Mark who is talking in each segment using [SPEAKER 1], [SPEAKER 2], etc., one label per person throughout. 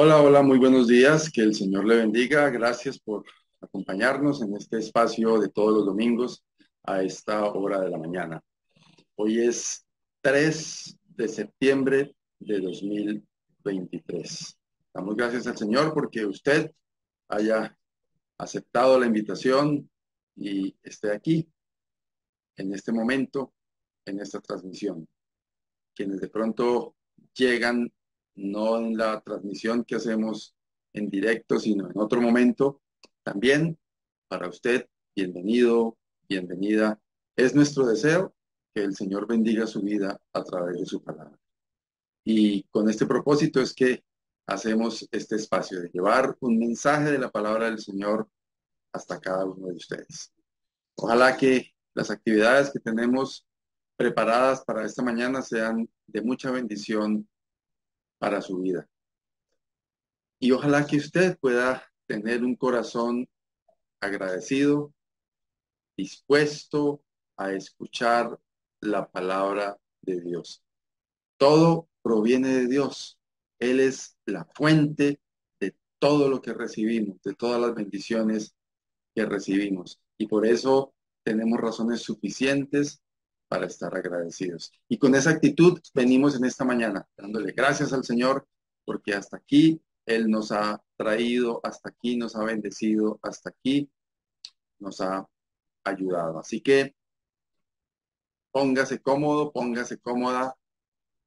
[SPEAKER 1] Hola, hola, muy buenos días. Que el Señor le bendiga. Gracias por acompañarnos en este espacio de todos los domingos a esta hora de la mañana. Hoy es 3 de septiembre de 2023. Damos gracias al Señor porque usted haya aceptado la invitación y esté aquí en este momento, en esta transmisión. Quienes de pronto llegan no en la transmisión que hacemos en directo, sino en otro momento, también para usted, bienvenido, bienvenida. Es nuestro deseo que el Señor bendiga su vida a través de su palabra. Y con este propósito es que hacemos este espacio de llevar un mensaje de la palabra del Señor hasta cada uno de ustedes. Ojalá que las actividades que tenemos preparadas para esta mañana sean de mucha bendición para su vida. Y ojalá que usted pueda tener un corazón agradecido, dispuesto a escuchar la palabra de Dios. Todo proviene de Dios. Él es la fuente de todo lo que recibimos, de todas las bendiciones que recibimos. Y por eso tenemos razones suficientes para estar agradecidos. Y con esa actitud venimos en esta mañana, dándole gracias al Señor, porque hasta aquí Él nos ha traído, hasta aquí nos ha bendecido, hasta aquí nos ha ayudado. Así que póngase cómodo, póngase cómoda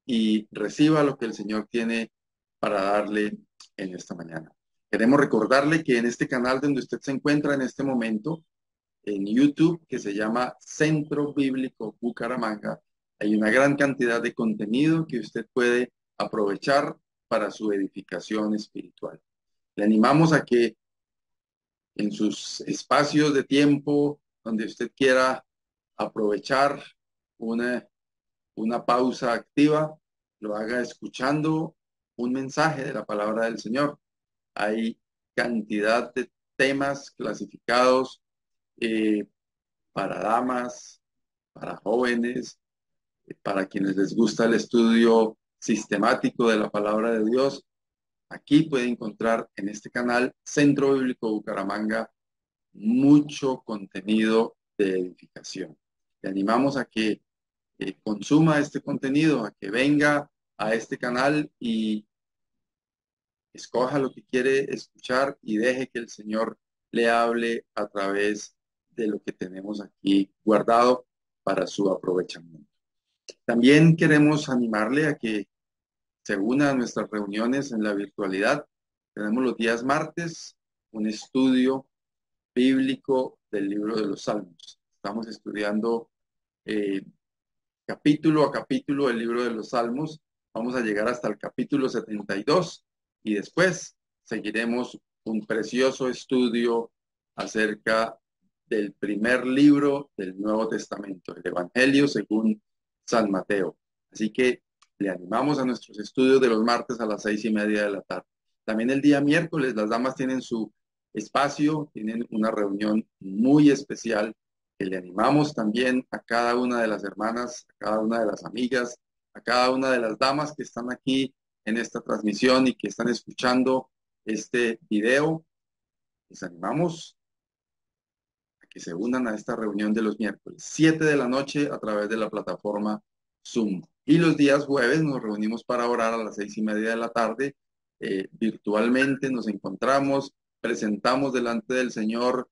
[SPEAKER 1] y reciba lo que el Señor tiene para darle en esta mañana. Queremos recordarle que en este canal donde usted se encuentra en este momento, en YouTube, que se llama Centro Bíblico Bucaramanga, hay una gran cantidad de contenido que usted puede aprovechar para su edificación espiritual. Le animamos a que en sus espacios de tiempo donde usted quiera aprovechar una, una pausa activa, lo haga escuchando un mensaje de la palabra del Señor. Hay cantidad de temas clasificados eh, para damas, para jóvenes, para quienes les gusta el estudio sistemático de la palabra de Dios. Aquí puede encontrar en este canal Centro Bíblico Bucaramanga mucho contenido de edificación. Le animamos a que consuma este contenido, a que venga a este canal y escoja lo que quiere escuchar y deje que el Señor le hable a través de lo que tenemos aquí guardado para su aprovechamiento. También queremos animarle a que se una a nuestras reuniones en la virtualidad. Tenemos los días martes un estudio bíblico del libro de los Salmos. Estamos estudiando eh, capítulo a capítulo el libro de los Salmos. Vamos a llegar hasta el capítulo 72 y después seguiremos un precioso estudio acerca del primer libro del Nuevo Testamento, el Evangelio según San Mateo. Así que le animamos a nuestros estudios de los martes a las 6:30 de la tarde. También el día miércoles las damas tienen su espacio, tienen una reunión muy especial que le animamos también a cada una de las hermanas, a cada una de las amigas, a cada una de las damas que están aquí en esta transmisión y que están escuchando este video. Les animamos a que se unan a esta reunión de los miércoles, 7 de la noche a través de la plataforma Zoom. Y los días jueves nos reunimos para orar a las 6:30 de la tarde. Virtualmente nos encontramos, presentamos delante del Señor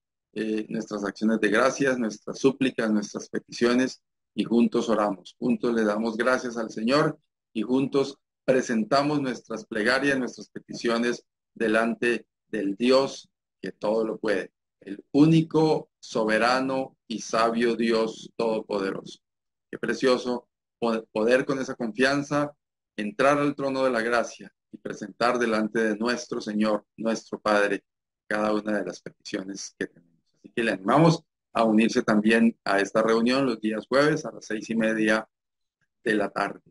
[SPEAKER 1] nuestras acciones de gracias, nuestras súplicas, nuestras peticiones y juntos oramos. Juntos le damos gracias al Señor y juntos presentamos nuestras plegarias, nuestras peticiones delante del Dios que todo lo puede, el único, soberano y sabio Dios todopoderoso. Qué precioso poder con esa confianza entrar al trono de la gracia y presentar delante de nuestro Señor, nuestro Padre, cada una de las peticiones que tenemos. Así que le animamos a unirse también a esta reunión los días jueves a las 6:30 de la tarde.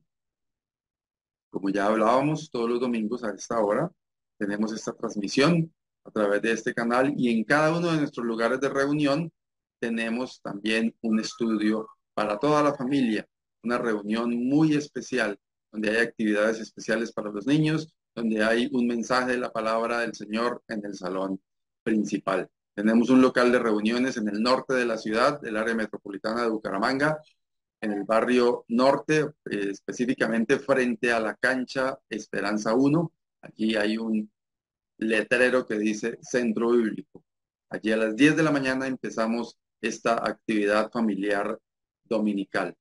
[SPEAKER 1] Como ya hablábamos, todos los domingos a esta hora tenemos esta transmisión a través de este canal y en cada uno de nuestros lugares de reunión tenemos también un estudio para toda la familia, una reunión muy especial donde hay actividades especiales para los niños, donde hay un mensaje de la palabra del Señor en el salón principal. Tenemos un local de reuniones en el norte de la ciudad, del área metropolitana de Bucaramanga, en el barrio norte, específicamente frente a la cancha Esperanza 1. Aquí hay un letrero que dice Centro Bíblico. Allí a las 10 de la mañana empezamos esta actividad familiar dominical.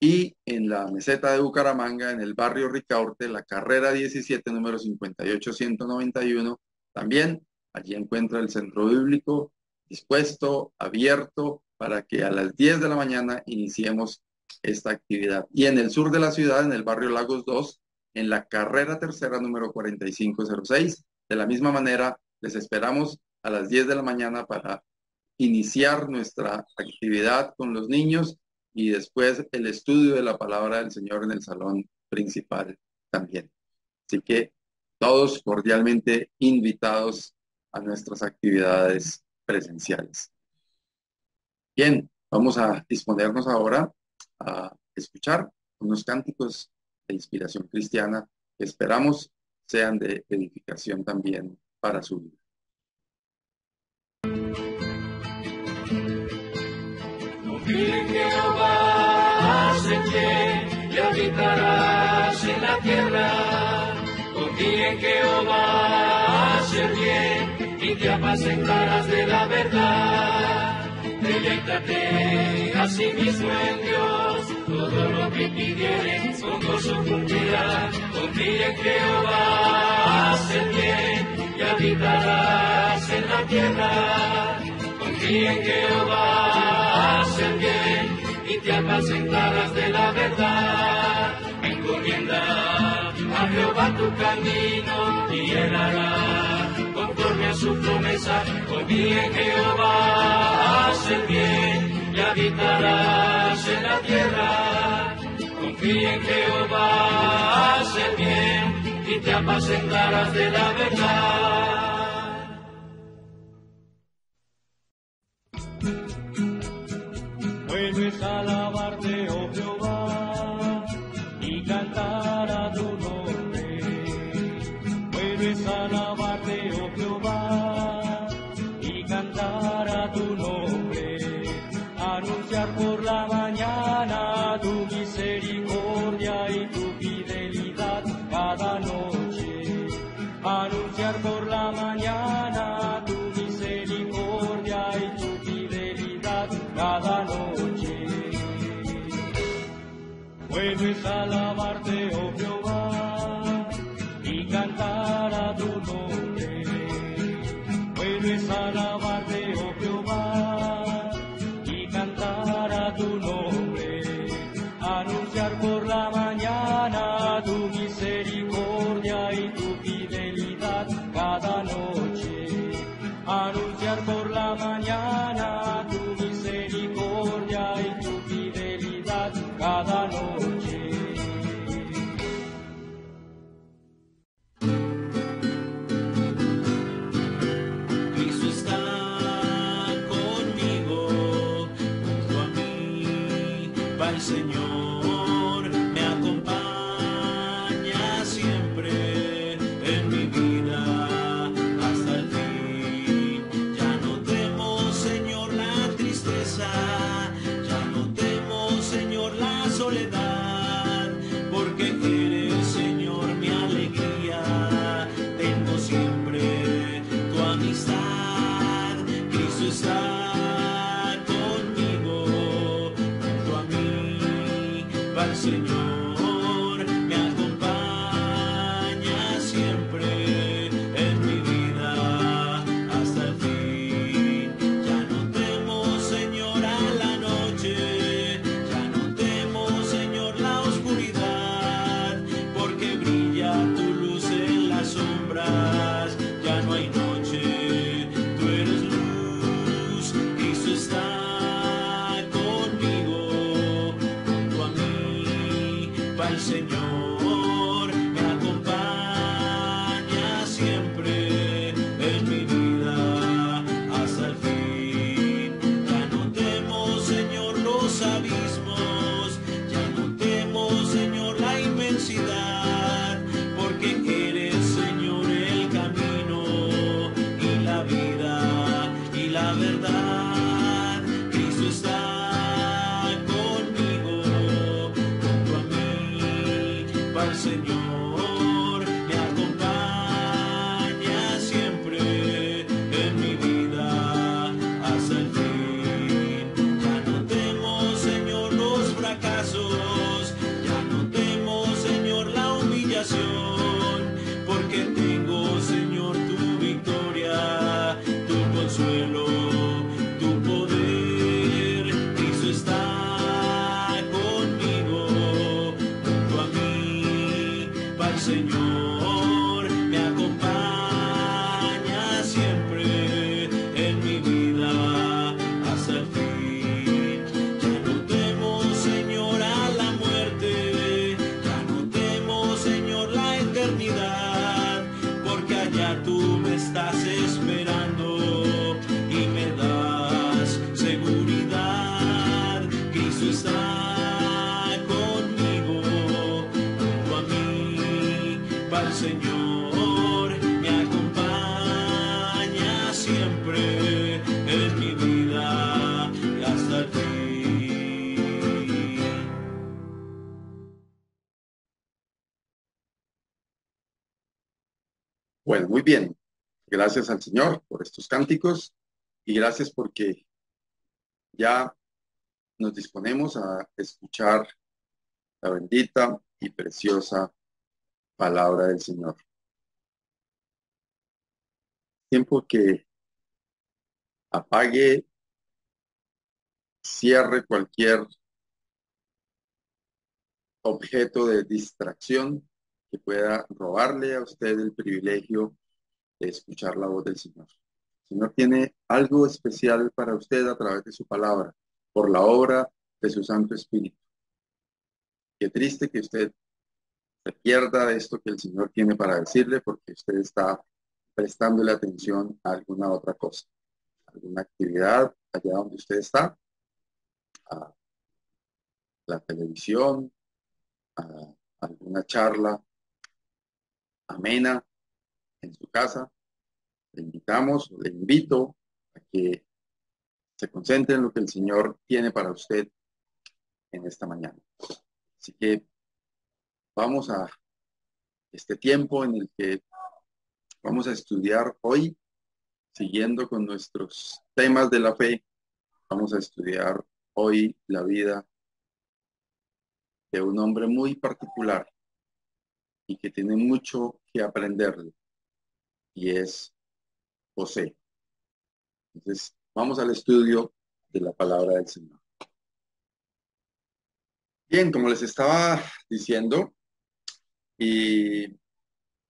[SPEAKER 1] Y en la meseta de Bucaramanga, en el barrio Ricaurte, la carrera 17, número 58191, también allí encuentra el Centro Bíblico dispuesto, abierto, para que a las 10 de la mañana iniciemos esta actividad. Y en el sur de la ciudad, en el barrio Lagos 2, en la carrera tercera, número 4506, de la misma manera, les esperamos a las 10 de la mañana para iniciar nuestra actividad con los niños y después el estudio de la palabra del Señor en el salón principal también. Así que todos cordialmente invitados a nuestras actividades presenciales. Bien, vamos a disponernos ahora a escuchar unos cánticos de inspiración cristiana que esperamos sean de edificación también para su vida.
[SPEAKER 2] Confía en Jehová, haz bien y habitarás en la tierra. Confía en Jehová, haz bien y te apacentarás de la verdad. Deleítate a sí mismo en Dios, todo lo que pidieres con gozo cumplirás. Confía en Jehová, haz bien y habitarás en la tierra. Confía en Jehová, haz bien y te apacentarás de la verdad. Encomienda a Jehová tu camino y él hará conforme a su promesa. Confía en Jehová, haz el bien y habitarás en la tierra. Confía en Jehová, haz el bien y te apacentarás de la verdad.
[SPEAKER 3] Vuelves a alabarte, oh Jehová, y cantar a tu nombre. Vuelves a alabarte, oh Jehová, y cantar a tu nombre. Anunciar por la mañana tu misericordia y tu fidelidad cada noche. Anunciar por la mañana tu misericordia y tu fidelidad cada noche. Vuelves a alabarte, oh Jehová, y cantar a tu nombre. estás esperando y me das seguridad. Cristo está conmigo, junto a mí va el Señor, me acompaña siempre en mi vida y hasta el fin.
[SPEAKER 1] Bueno, muy bien. Gracias al Señor por estos cánticos y gracias porque ya nos disponemos a escuchar la bendita y preciosa palabra del Señor. Tiempo que apague, cierre cualquier objeto de distracción que pueda robarle a usted el privilegio de escuchar la voz del Señor. El Señor tiene algo especial para usted a través de su palabra, por la obra de su Santo Espíritu. Qué triste que usted se pierda esto que el Señor tiene para decirle porque usted está prestándole atención a alguna otra cosa, alguna actividad allá donde usted está, a la televisión, a alguna charla amena en su casa. Le invitamos, le invito a que se concentre en lo que el Señor tiene para usted en esta mañana. Así que vamos a este tiempo en el que vamos a estudiar hoy, siguiendo con nuestros temas de la fe. Vamos a estudiar hoy la vida de un hombre muy particular y que tiene mucho que aprenderle, y es José. Entonces, vamos al estudio de la palabra del Señor. Bien, como les estaba diciendo, y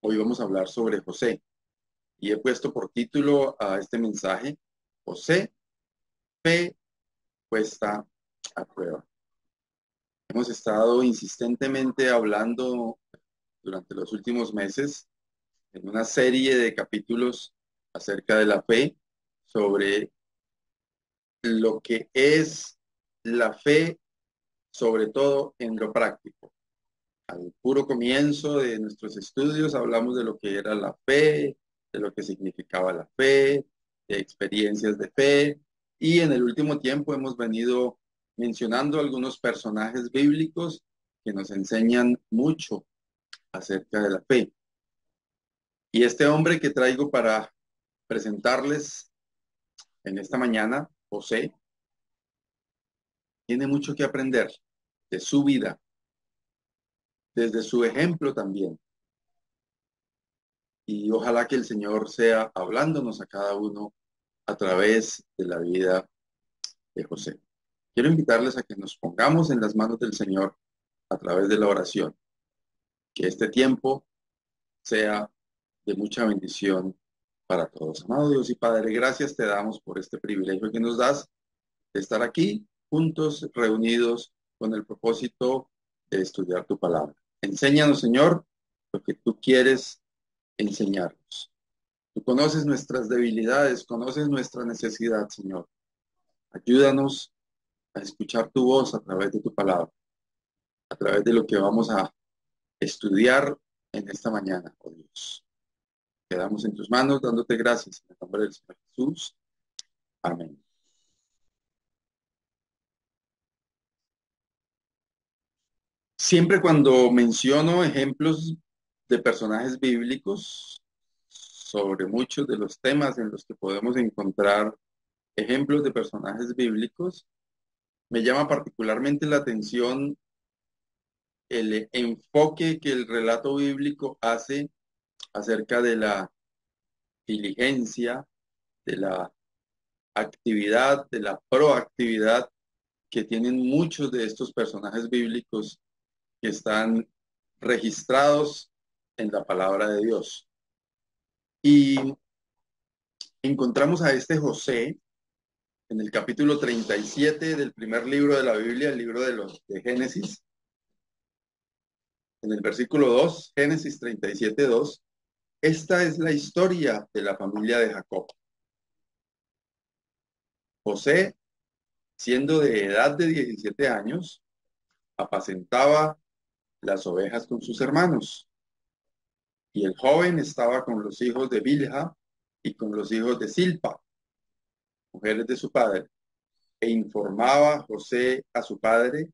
[SPEAKER 1] hoy vamos a hablar sobre José. Y he puesto por título a este mensaje, José, fe puesta a prueba. Hemos estado insistentemente hablando durante los últimos meses en una serie de capítulos acerca de la fe, sobre lo que es la fe, sobre todo en lo práctico. Al puro comienzo de nuestros estudios hablamos de lo que era la fe, de lo que significaba la fe, de experiencias de fe, y en el último tiempo hemos venido mencionando algunos personajes bíblicos que nos enseñan mucho acerca de la fe. Y este hombre que traigo para presentarles en esta mañana, José, tiene mucho que aprender de su vida, desde su ejemplo también. Y ojalá que el Señor sea hablándonos a cada uno a través de la vida de José. Quiero invitarles a que nos pongamos en las manos del Señor a través de la oración. Que este tiempo sea de mucha bendición para todos. Amado Dios y Padre, gracias te damos por este privilegio que nos das de estar aquí juntos, reunidos con el propósito de estudiar tu palabra. Enséñanos, Señor, lo que tú quieres enseñarnos. Tú conoces nuestras debilidades, conoces nuestra necesidad, Señor. Ayúdanos a escuchar tu voz a través de tu palabra, a través de lo que vamos a estudiar en esta mañana, oh Dios. Quedamos en tus manos dándote gracias en el nombre del Señor Jesús. Amén. Siempre cuando menciono ejemplos de personajes bíblicos sobre muchos de los temas en los que podemos encontrar ejemplos de personajes bíblicos, me llama particularmente la atención el enfoque que el relato bíblico hace acerca de la diligencia, de la actividad, de la proactividad que tienen muchos de estos personajes bíblicos que están registrados en la palabra de Dios. Y encontramos a este José en el capítulo 37 del primer libro de la Biblia, el libro de Génesis. En el versículo 2, Génesis 37, 2, Esta es la historia de la familia de Jacob. José, siendo de edad de 17 años, apacentaba las ovejas con sus hermanos. Y el joven estaba con los hijos de Bilha y con los hijos de Silpa, mujeres de su padre, e informaba José a su padre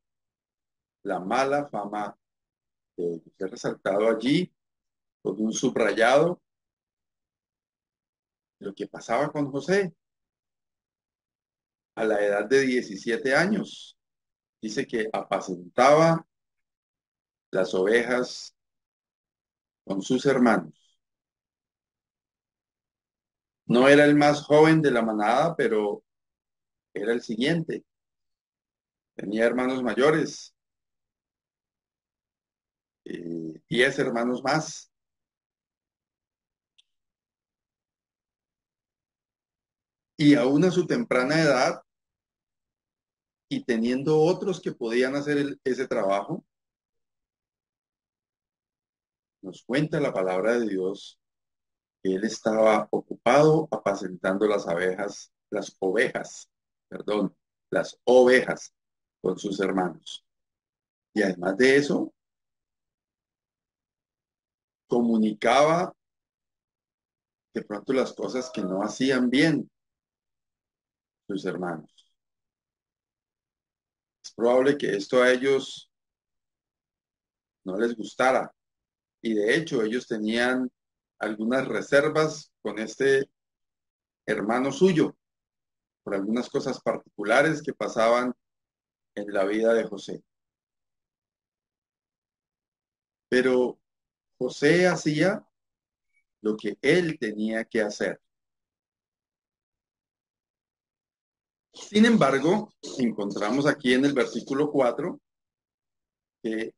[SPEAKER 1] la mala fama de ellos. He resaltado allí con un subrayado lo que pasaba con José a la edad de 17 años. Dice que apacentaba las ovejas con sus hermanos. No era el más joven de la manada, pero era el siguiente. Tenía hermanos mayores, 10 hermanos más. Y aún a su temprana edad, y teniendo otros que podían hacer ese trabajo, nos cuenta la palabra de Dios que él estaba ocupado apacentando las ovejas con sus hermanos. Y además de eso, comunicaba de pronto las cosas que no hacían bien sus hermanos. Es probable que esto a ellos no les gustara. Y de hecho, ellos tenían algunas reservas con este hermano suyo por algunas cosas particulares que pasaban en la vida de José. Pero José hacía lo que él tenía que hacer. Sin embargo, encontramos aquí en el versículo 4 que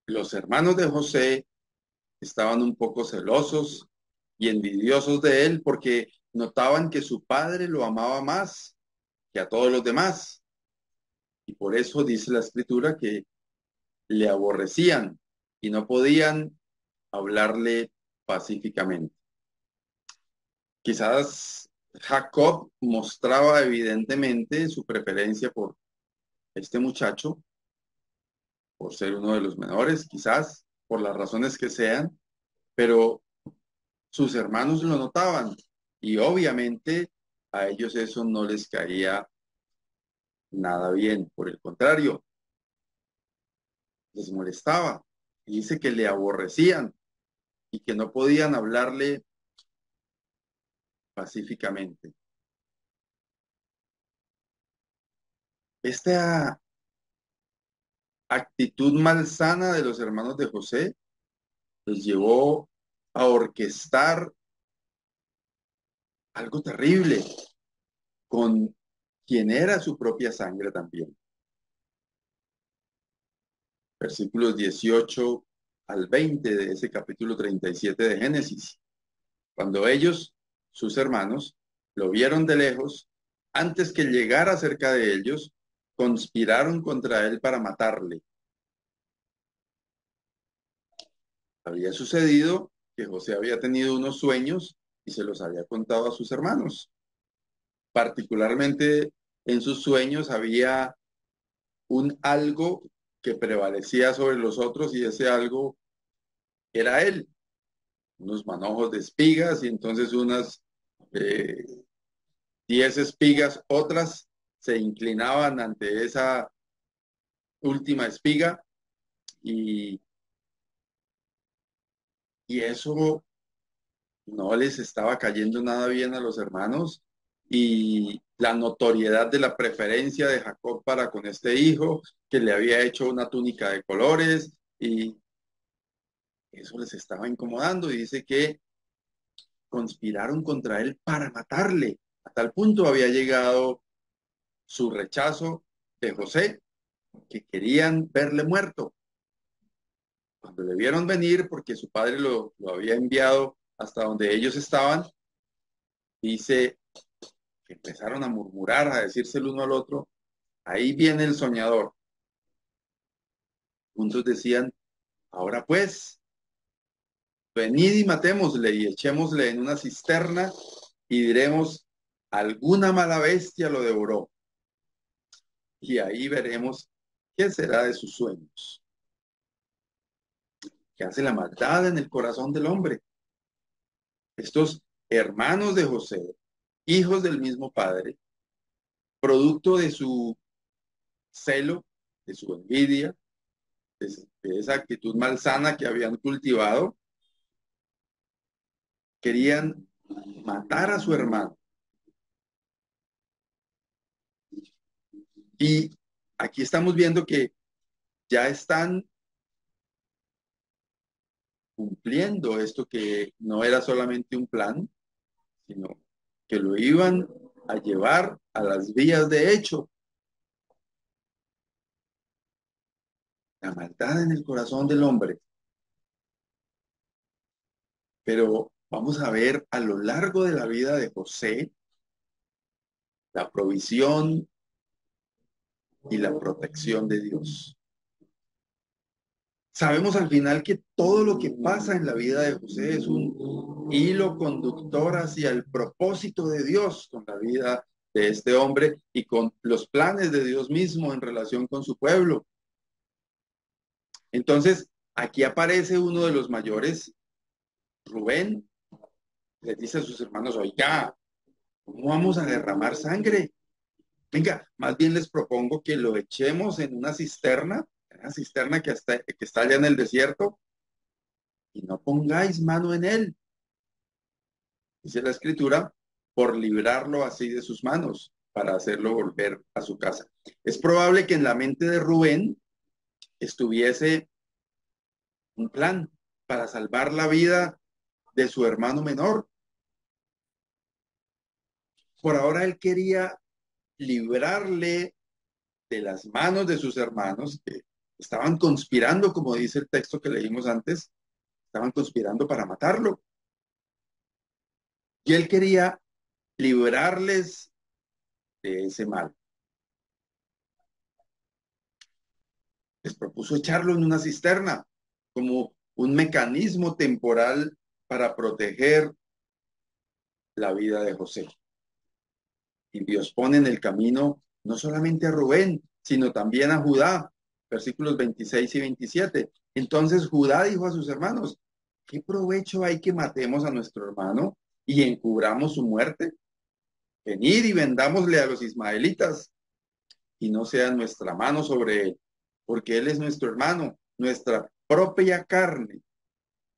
[SPEAKER 1] los hermanos de José estaban un poco celosos y envidiosos de él porque notaban que su padre lo amaba más que a todos los demás. Y por eso dice la escritura que le aborrecían y no podían hablarle pacíficamente. Quizás Jacob mostraba evidentemente su preferencia por este muchacho, por ser uno de los menores, quizás por las razones que sean, pero sus hermanos lo notaban y obviamente a ellos eso no les caía nada bien. Por el contrario, les molestaba. Y dice que le aborrecían y que no podían hablarle pacíficamente. Esta actitud malsana de los hermanos de José los llevó a orquestar algo terrible con quien era su propia sangre también. Versículos 18 al 20 de ese capítulo 37 de Génesis. Cuando ellos, sus hermanos, lo vieron de lejos, antes que llegara cerca de ellos, conspiraron contra él para matarle. Había sucedido que José había tenido unos sueños y se los había contado a sus hermanos. Particularmente en sus sueños había un algo que prevalecía sobre los otros y ese algo era él. Unos manojos de espigas y entonces unas 10 espigas, otras se inclinaban ante esa última espiga y, y eso no les estaba cayendo nada bien a los hermanos y la notoriedad de la preferencia de Jacob para con este hijo, que le había hecho una túnica de colores y eso les estaba incomodando y dice que conspiraron contra él para matarle. A tal punto había llegado su rechazo de José, que querían verle muerto. Cuando le vieron venir, porque su padre lo había enviado hasta donde ellos estaban, dice que empezaron a murmurar, a decirse el uno al otro, ahí viene el soñador. Juntos decían, ahora pues, venid y matémosle y echémosle en una cisterna y diremos, alguna mala bestia lo devoró. Y ahí veremos qué será de sus sueños. Que hace la maldad en el corazón del hombre. Estos hermanos de José, hijos del mismo padre, producto de su celo, de su envidia, de esa actitud malsana que habían cultivado, querían matar a su hermano. Y aquí estamos viendo que ya están cumpliendo esto que no era solamente un plan, sino que lo iban a llevar a las vías de hecho. La maldad en el corazón del hombre. Pero vamos a ver a lo largo de la vida de José la provisión y la protección de Dios. Sabemos al final que todo lo que pasa en la vida de José es un hilo conductor hacia el propósito de Dios con la vida de este hombre y con los planes de Dios mismo en relación con su pueblo. Entonces, aquí aparece uno de los mayores, Rubén, les dice a sus hermanos, oiga, ¿cómo vamos a derramar sangre? Venga, más bien les propongo que lo echemos en una cisterna que está allá en el desierto, y no pongáis mano en él. Dice la escritura, por librarlo así de sus manos, para hacerlo volver a su casa. Es probable que en la mente de Rubén estuviese un plan para salvar la vida de su hermano menor. Por ahora él quería librarle de las manos de sus hermanos que estaban conspirando, como dice el texto que leímos antes, estaban conspirando para matarlo. Y él quería librarles de ese mal. Les propuso echarlo en una cisterna como un mecanismo temporal para proteger la vida de José. Y Dios pone en el camino no solamente a Rubén, sino también a Judá, versículos 26 y 27. Entonces Judá dijo a sus hermanos, ¿qué provecho hay que matemos a nuestro hermano y encubramos su muerte? Venid y vendámosle a los ismaelitas y no sea nuestra mano sobre él, porque él es nuestro hermano, nuestra propia carne.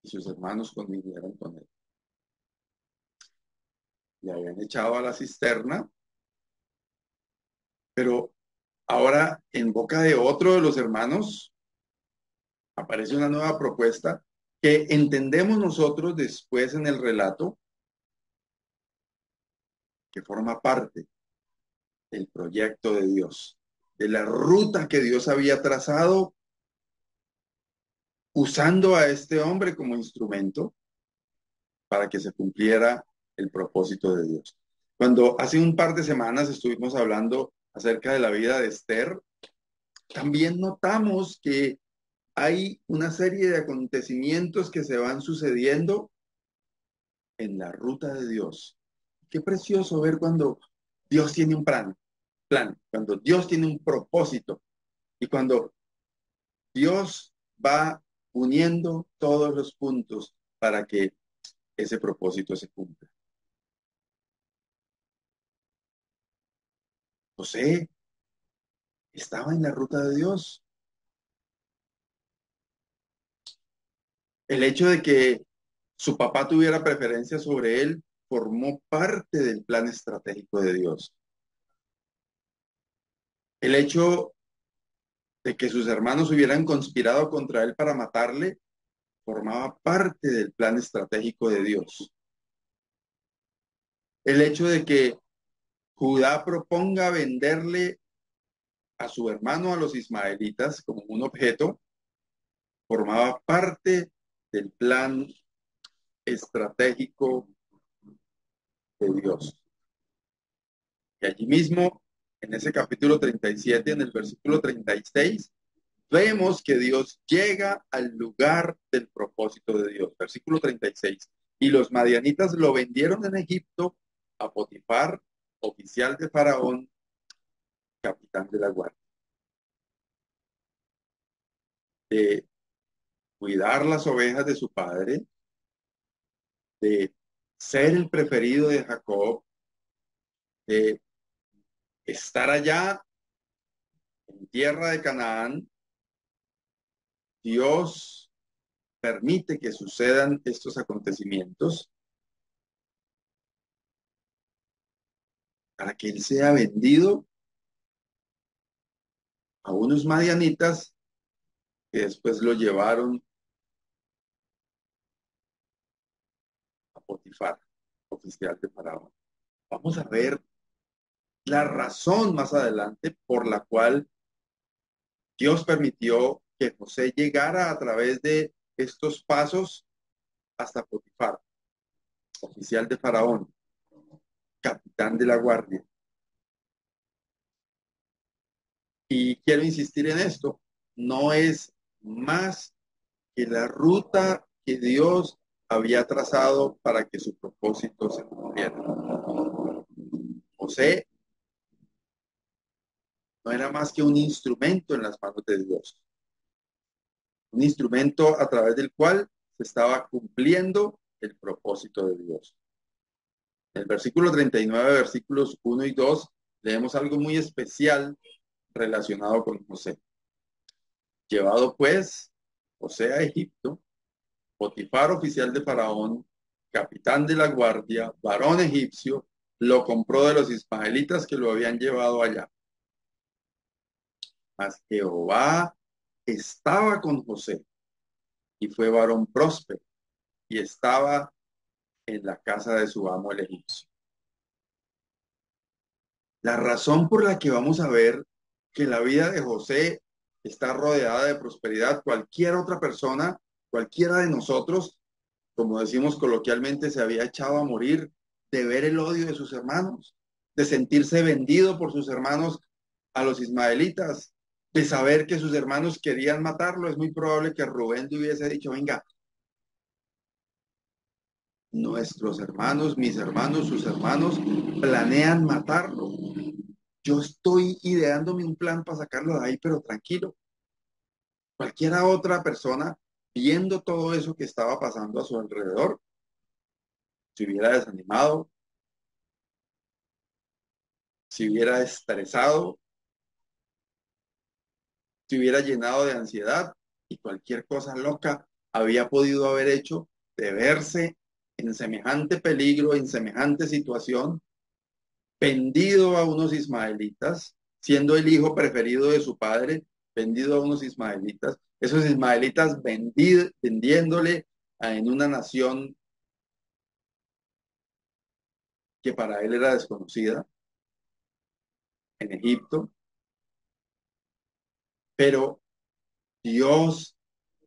[SPEAKER 1] Y sus hermanos convinieron con él. Le habían echado a la cisterna, pero ahora en boca de otro de los hermanos aparece una nueva propuesta que entendemos nosotros después en el relato, que forma parte del proyecto de Dios, de la ruta que Dios había trazado usando a este hombre como instrumento para que se cumpliera el propósito de Dios. Cuando hace un par de semanas estuvimos hablando acerca de la vida de Esther, también notamos que hay una serie de acontecimientos que se van sucediendo en la ruta de Dios. Qué precioso ver cuando Dios tiene un plan, cuando Dios tiene un propósito y cuando Dios va uniendo todos los puntos para que ese propósito se cumpla. José estaba en la ruta de Dios. El hecho de que su papá tuviera preferencia sobre él formó parte del plan estratégico de Dios. El hecho de que sus hermanos hubieran conspirado contra él para matarle formaba parte del plan estratégico de Dios. El hecho de que Judá proponga venderle a su hermano a los ismaelitas como un objeto formaba parte del plan estratégico de Dios. Y allí mismo, en ese capítulo 37, en el versículo 36, vemos que Dios llega al lugar del propósito de Dios. Versículo 36. Y los madianitas lo vendieron en Egipto a Potifar, oficial de Faraón, capitán de la guardia. De cuidar las ovejas de su padre, de ser el preferido de Jacob, de estar allá en tierra de Canaán, Dios permite que sucedan estos acontecimientos para que él sea vendido a unos madianitas que después lo llevaron a Potifar, oficial de Faraón. Vamos a ver la razón más adelante por la cual Dios permitió que José llegara a través de estos pasos hasta Potifar, oficial de Faraón, capitán de la guardia. Y quiero insistir en esto, no es más que la ruta que Dios había trazado para que su propósito se cumpliera. José no era más que un instrumento en las manos de Dios, un instrumento a través del cual se estaba cumpliendo el propósito de Dios. En el versículo 39, versículos 1 y 2, leemos algo muy especial relacionado con José. Llevado pues José a Egipto, Potifar, oficial de Faraón, capitán de la guardia, varón egipcio, lo compró de los ismaelitas que lo habían llevado allá. Mas Jehová estaba con José y fue varón próspero y estaba en la casa de su amo el egipcio. La razón por la que vamos a ver que la vida de José está rodeada de prosperidad, cualquier otra persona, cualquiera de nosotros, como decimos coloquialmente, se había echado a morir de ver el odio de sus hermanos, de sentirse vendido por sus hermanos a los ismaelitas, de saber que sus hermanos querían matarlo. Es muy probable que Rubén le hubiese dicho, venga, nuestros hermanos, mis hermanos, sus hermanos, planean matarlo. Yo estoy ideándome un plan para sacarlo de ahí, pero tranquilo. Cualquiera otra persona, viendo todo eso que estaba pasando a su alrededor, se hubiera desanimado, se hubiera estresado, se hubiera llenado de ansiedad y cualquier cosa loca había podido haber hecho de verse en semejante peligro, en semejante situación, vendido a unos ismaelitas, siendo el hijo preferido de su padre, vendido a unos ismaelitas, esos ismaelitas vendiéndole en una nación que para él era desconocida, en Egipto, pero Dios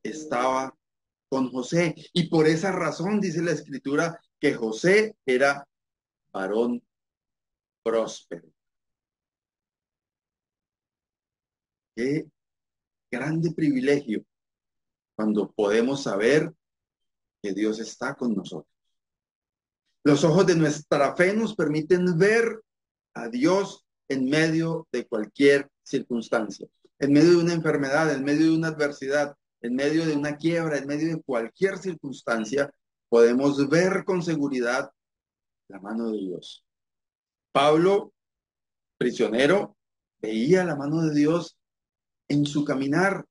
[SPEAKER 1] estaba con José y por esa razón dice la escritura que José era varón próspero. Qué grande privilegio cuando podemos saber que Dios está con nosotros. Los ojos de nuestra fe nos permiten ver a Dios en medio de cualquier circunstancia, en medio de una enfermedad, en medio de una adversidad, en medio de una quiebra, en medio de cualquier circunstancia, podemos ver con seguridad la mano de Dios. Pablo, prisionero, veía la mano de Dios en su caminar,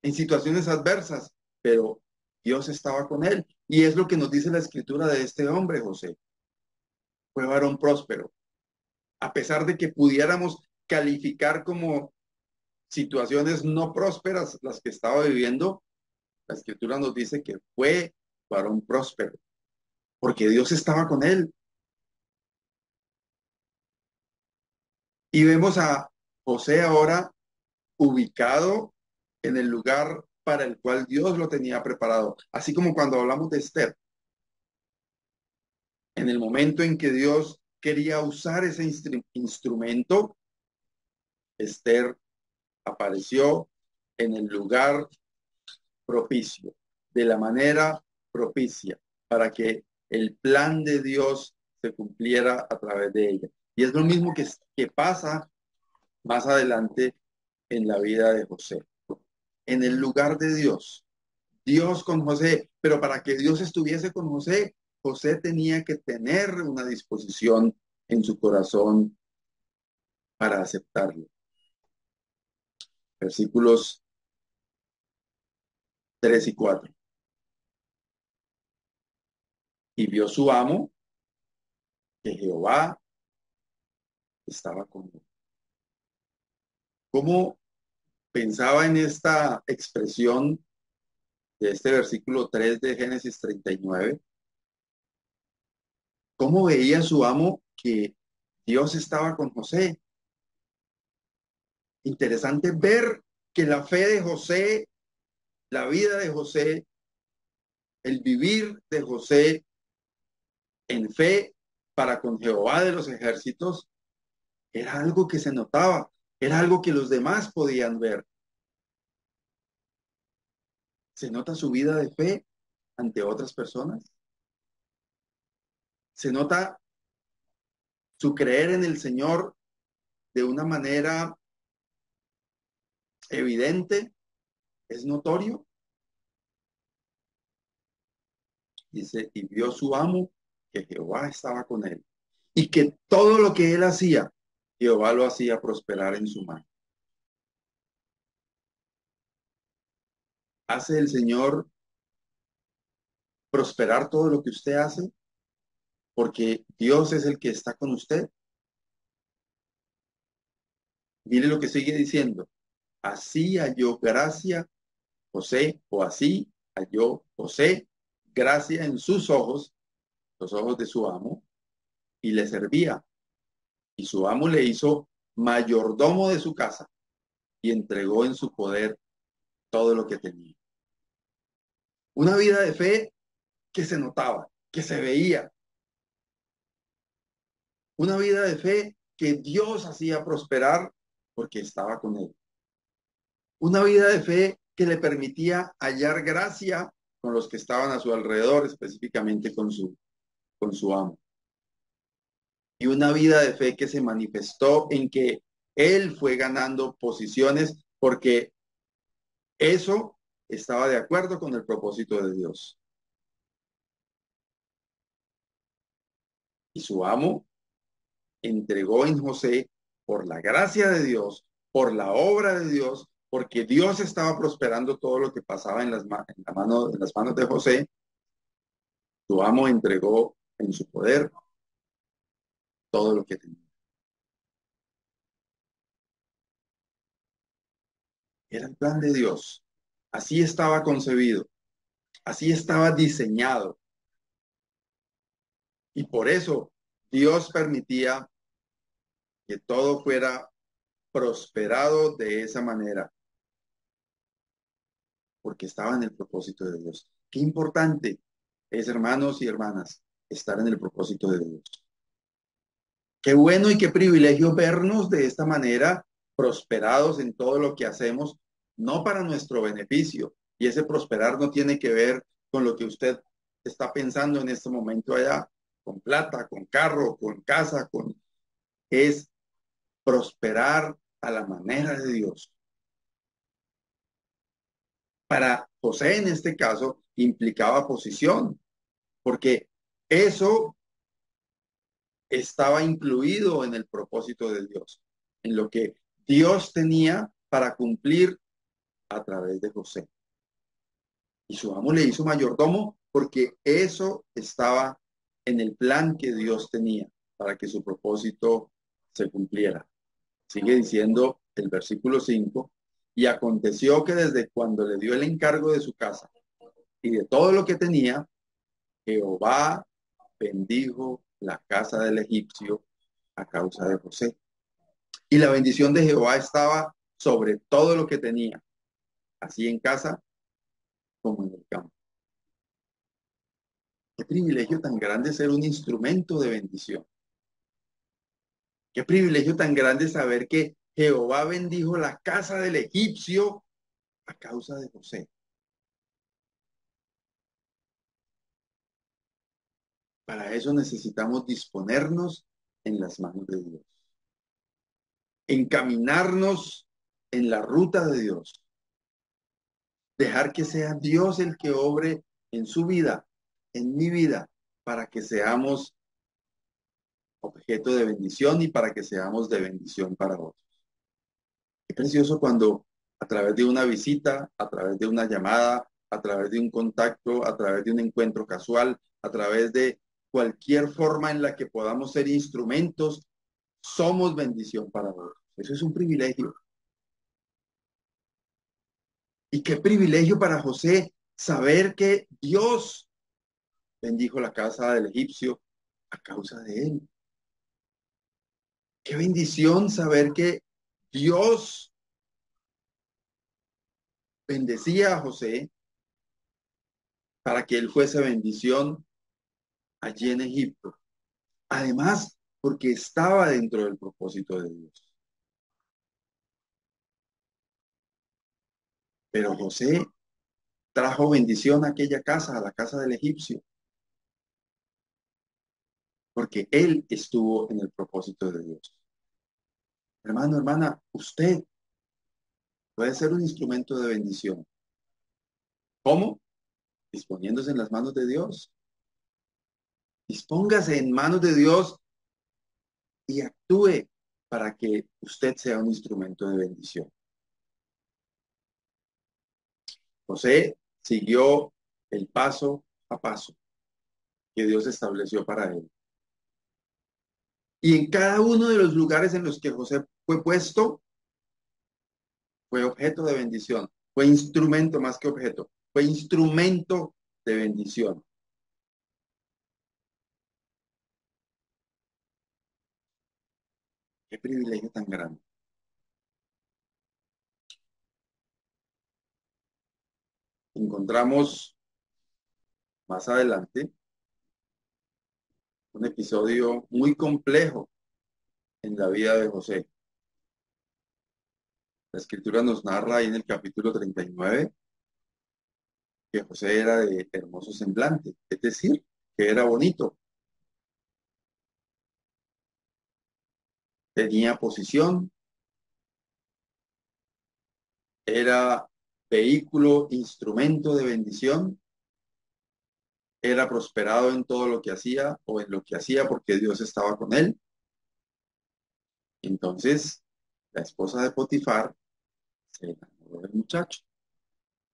[SPEAKER 1] en situaciones adversas, pero Dios estaba con él. Y es lo que nos dice la escritura de este hombre, José. Fue varón próspero. A pesar de que pudiéramos calificar como situaciones no prósperas las que estaba viviendo, la escritura nos dice que fue varón próspero, porque Dios estaba con él. Y vemos a José ahora ubicado en el lugar para el cual Dios lo tenía preparado. Así como cuando hablamos de Esther, en el momento en que Dios quería usar ese instrumento, Esther apareció en el lugar propicio, de la manera propicia, para que el plan de Dios se cumpliera a través de ella. Y es lo mismo que pasa más adelante en la vida de José. En el lugar de Dios, Dios con José, pero para que Dios estuviese con José, José tenía que tener una disposición en su corazón para aceptarlo. Versículos 3 y 4. Y vio su amo que Jehová estaba con él. ¿Cómo pensaba en esta expresión de este versículo 3 de Génesis 39? ¿Cómo veía su amo que Dios estaba con José? Interesante ver que la fe de José, la vida de José, el vivir de José en fe para con Jehová de los ejércitos, era algo que se notaba, era algo que los demás podían ver. ¿Se nota su vida de fe ante otras personas? ¿Se nota su creer en el Señor de una manera evidente? ¿Es notorio? Dice, y vio su amo que Jehová estaba con él y que todo lo que él hacía, Jehová lo hacía prosperar en su mano. ¿Hace el Señor prosperar todo lo que usted hace? Porque Dios es el que está con usted. Mire lo que sigue diciendo. Así halló gracia José, o así halló José gracia en sus ojos, los ojos de su amo, y le servía. Y su amo le hizo mayordomo de su casa y entregó en su poder todo lo que tenía. Una vida de fe que se notaba, que se veía. Una vida de fe que Dios hacía prosperar porque estaba con él. Una vida de fe que le permitía hallar gracia con los que estaban a su alrededor, específicamente con su amo. Y una vida de fe que se manifestó en que él fue ganando posiciones porque eso estaba de acuerdo con el propósito de Dios. Y su amo entregó en José por la gracia de Dios, por la obra de Dios, porque Dios estaba prosperando todo lo que pasaba en las manos de José. Su amo entregó en su poder todo lo que tenía. Era el plan de Dios. Así estaba concebido. Así estaba diseñado. Y por eso Dios permitía que todo fuera prosperado de esa manera, porque estaba en el propósito de Dios. Qué importante es, hermanos y hermanas, estar en el propósito de Dios. Qué bueno y qué privilegio vernos de esta manera, prosperados en todo lo que hacemos, no para nuestro beneficio. Y ese prosperar no tiene que ver con lo que usted está pensando en este momento allá, con plata, con carro, con casa, es prosperar a la manera de Dios. Para José, en este caso, implicaba posición, porque eso estaba incluido en el propósito de Dios, en lo que Dios tenía para cumplir a través de José. Y su amo le hizo mayordomo porque eso estaba en el plan que Dios tenía para que su propósito se cumpliera. Sigue diciendo el versículo 5, y aconteció que desde cuando le dio el encargo de su casa y de todo lo que tenía, Jehová bendijo la casa del egipcio a causa de José. Y la bendición de Jehová estaba sobre todo lo que tenía, así en casa como en el campo. Qué privilegio tan grande ser un instrumento de bendición. Qué privilegio tan grande saber que Jehová bendijo la casa del egipcio a causa de José. Para eso necesitamos disponernos en las manos de Dios, encaminarnos en la ruta de Dios, dejar que sea Dios el que obre en su vida, en mi vida, para que seamos objeto de bendición y para que seamos de bendición para otros. Es precioso cuando a través de una visita, a través de una llamada, a través de un contacto, a través de un encuentro casual, a través de cualquier forma en la que podamos ser instrumentos, somos bendición para otros. Eso es un privilegio. Y qué privilegio para José saber que Dios bendijo la casa del egipcio a causa de él. Qué bendición saber que Dios bendecía a José para que él fuese bendición allí en Egipto. Además, porque estaba dentro del propósito de Dios. Pero José trajo bendición a aquella casa, a la casa del egipcio, porque él estuvo en el propósito de Dios. Hermano, hermana, usted puede ser un instrumento de bendición. ¿Cómo? Disponiéndose en las manos de Dios. Dispóngase en manos de Dios y actúe para que usted sea un instrumento de bendición. José siguió el paso a paso que Dios estableció para él. Y en cada uno de los lugares en los que José fue puesto, fue objeto de bendición, fue instrumento más que objeto, fue instrumento de bendición. Qué privilegio tan grande. Encontramos más adelante un episodio muy complejo en la vida de José. La escritura nos narra ahí en el capítulo 39 que José era de hermoso semblante, es decir, que era bonito, tenía posición, era vehículo, instrumento de bendición, era prosperado en todo lo que hacía o en lo que hacía porque Dios estaba con él. Entonces, la esposa de Potifar se enamoró del muchacho.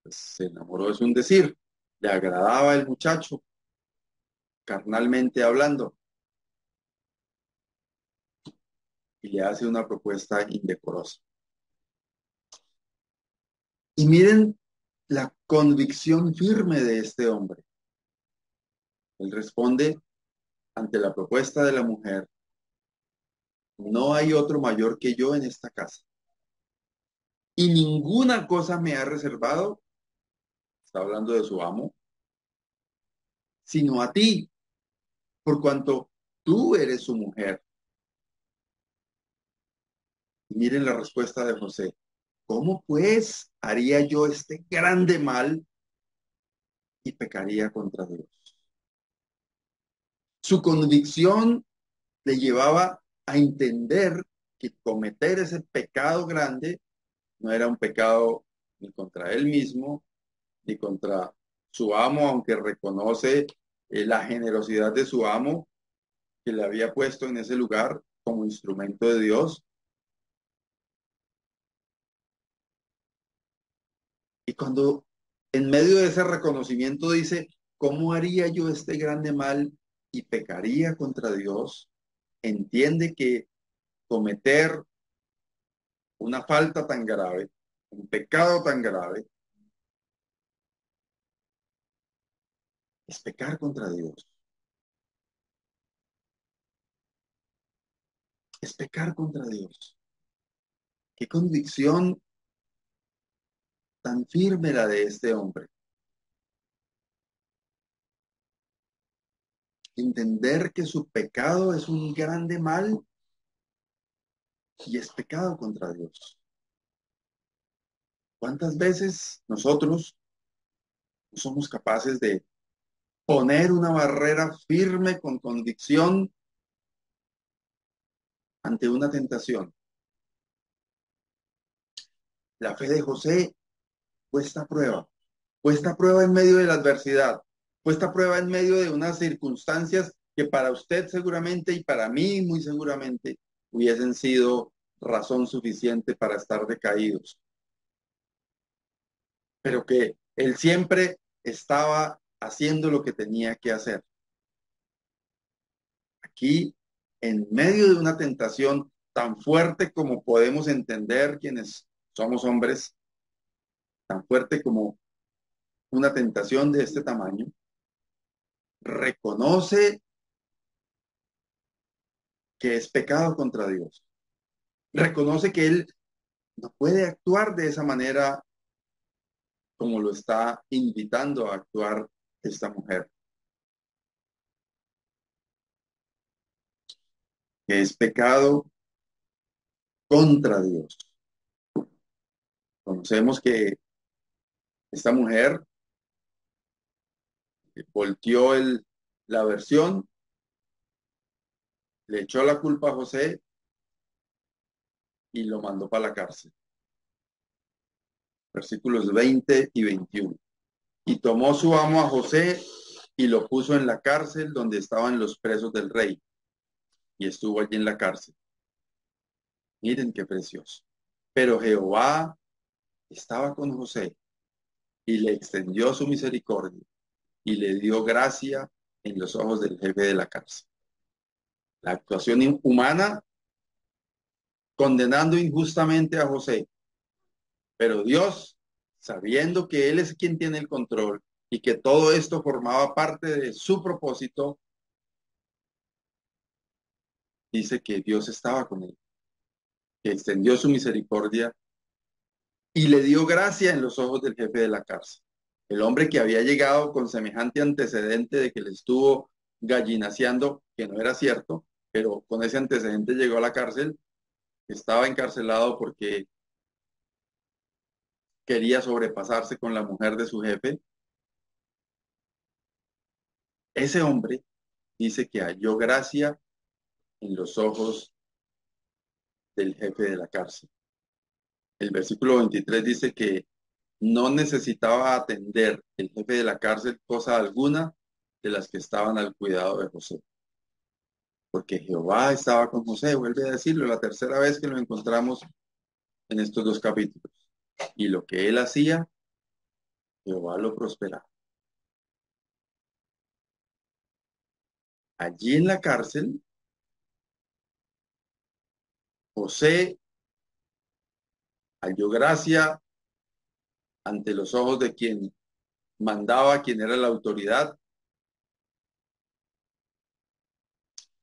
[SPEAKER 1] Pues, se enamoró es un decir, le agradaba el muchacho, carnalmente hablando, y le hace una propuesta indecorosa. Y miren la convicción firme de este hombre. Él responde ante la propuesta de la mujer: no hay otro mayor que yo en esta casa. Y ninguna cosa me ha reservado, está hablando de su amo, sino a ti, por cuanto tú eres su mujer. Y miren la respuesta de José: ¿cómo pues haría yo este grande mal y pecaría contra Dios? Su convicción le llevaba a entender que cometer ese pecado grande no era un pecado ni contra él mismo, ni contra su amo, aunque reconoce la generosidad de su amo que le había puesto en ese lugar como instrumento de Dios. Y cuando en medio de ese reconocimiento dice, ¿cómo haría yo este grande mal y pecaría contra Dios? Entiende que cometer una falta tan grave, un pecado tan grave, es pecar contra Dios. Es pecar contra Dios. Qué convicción tan firme la de este hombre. Entender que su pecado es un grande mal y es pecado contra Dios. ¿Cuántas veces nosotros no somos capaces de poner una barrera firme con convicción ante una tentación? La fe de José puesta a prueba en medio de la adversidad, puesta a prueba en medio de unas circunstancias que para usted seguramente y para mí muy seguramente hubiesen sido razón suficiente para estar decaídos, pero que él siempre estaba haciendo lo que tenía que hacer. Aquí, en medio de una tentación tan fuerte como podemos entender quienes somos hombres, tan fuerte como una tentación de este tamaño, reconoce que es pecado contra Dios. Reconoce que él no puede actuar de esa manera como lo está invitando a actuar esta mujer, que es pecado contra Dios. Conocemos que esta mujer volteó la versión, le echó la culpa a José y lo mandó para la cárcel. Versículos 20 y 21. Y tomó su amo a José y lo puso en la cárcel donde estaban los presos del rey. Y estuvo allí en la cárcel. Miren qué precioso. Pero Jehová estaba con José y le extendió su misericordia y le dio gracia en los ojos del jefe de la cárcel. La actuación humana condenando injustamente a José, pero Dios, sabiendo que Él es quien tiene el control y que todo esto formaba parte de su propósito, dice que Dios estaba con él, que extendió su misericordia y le dio gracia en los ojos del jefe de la cárcel. El hombre que había llegado con semejante antecedente de que le estuvo gallinaceando, que no era cierto, pero con ese antecedente llegó a la cárcel, estaba encarcelado porque quería sobrepasarse con la mujer de su jefe. Ese hombre dice que halló gracia en los ojos del jefe de la cárcel. El versículo 23 dice que no necesitaba atender el jefe de la cárcel cosa alguna de las que estaban al cuidado de José, porque Jehová estaba con José, vuelve a decirlo, la tercera vez que lo encontramos en estos dos capítulos. Y lo que él hacía, Jehová lo prosperaba. Allí en la cárcel, José halló gracia ante los ojos de quien mandaba, quien era la autoridad,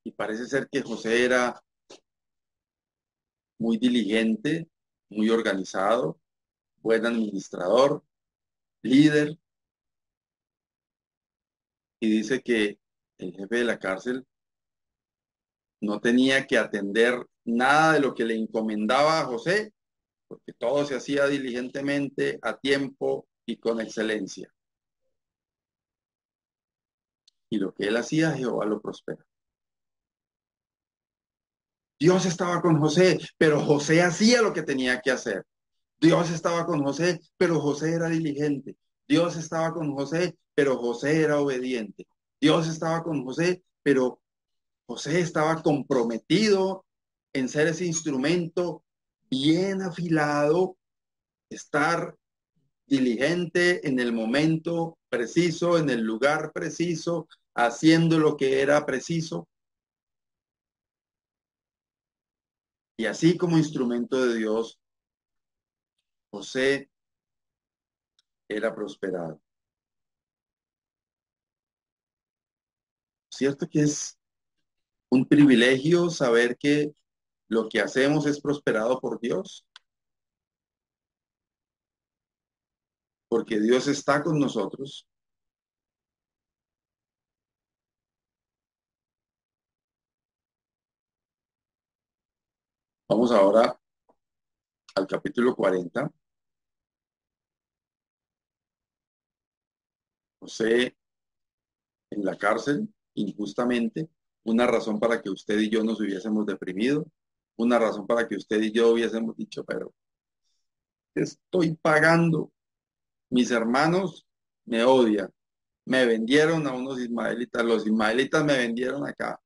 [SPEAKER 1] y parece ser que José era muy diligente, muy organizado, buen administrador, líder, y dice que el jefe de la cárcel no tenía que atender nada de lo que le encomendaba a José, porque todo se hacía diligentemente, a tiempo y con excelencia. Y lo que él hacía, Jehová lo prospera. Dios estaba con José, pero José hacía lo que tenía que hacer. Dios estaba con José, pero José era diligente. Dios estaba con José, pero José era obediente. Dios estaba con José, pero José estaba comprometido en ser ese instrumento bien afilado, estar diligente en el momento preciso, en el lugar preciso, haciendo lo que era preciso. Y así como instrumento de Dios, José era prosperado. ¿Cierto que es un privilegio saber que lo que hacemos es prosperado por Dios? Porque Dios está con nosotros. Vamos ahora al capítulo 40. José en la cárcel, injustamente, una razón para que usted y yo nos hubiésemos deprimido, una razón para que usted y yo hubiésemos dicho, pero estoy pagando, mis hermanos me odian, me vendieron a unos ismaelitas, los ismaelitas me vendieron acá.